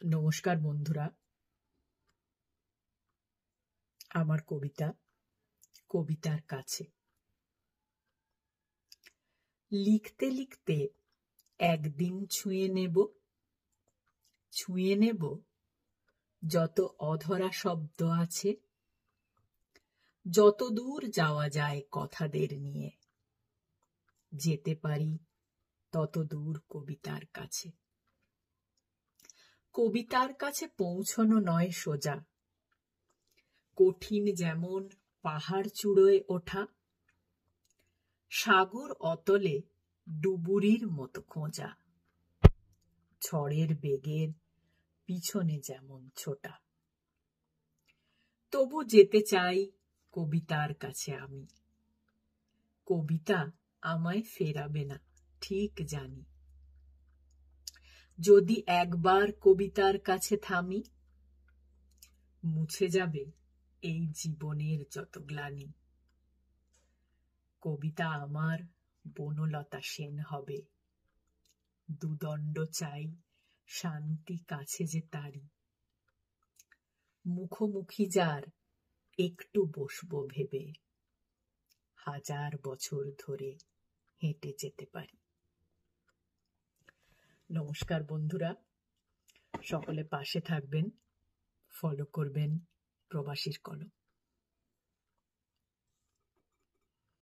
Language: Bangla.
নমস্কার বন্ধুরা, আমার কবিতা কবিতার কাছে। লিখতে লিখতে একদিন ছুঁয়ে নেব যত অধরা শব্দ আছে, যত দূর যাওয়া যায় কথাদের নিয়ে, যেতে পারি তত দূর কবিতার কাছে। কবিতার কাছে পৌঁছনো নয় সোজা, কঠিন যেমন পাহাড় চূড়োয় ওঠা, সাগর অতলে ডুবুরির মতো খোঁজা, ঝড়ের বেগের পিছনে যেমন ছোটা। তবু যেতে চাই কবিতার কাছে আমি, কবিতা আমায় ফেরাবে না ঠিক জানি। যদি একবার কবিতার কাছে থামি, মুছে যাবে এই জীবনের যত গ্লানি। কবিতা আমার বনলতা সেন হবে, দুদণ্ড চাই শান্তি কাছে যে তারি। মুখোমুখি যার একটু বসবো ভেবে, হাজার বছর ধরে হেঁটে যেতে পারি। নমস্কার বন্ধুরা, সকলে পাশে থাকবেন, ফলো করবেন প্রবাসীর কলম।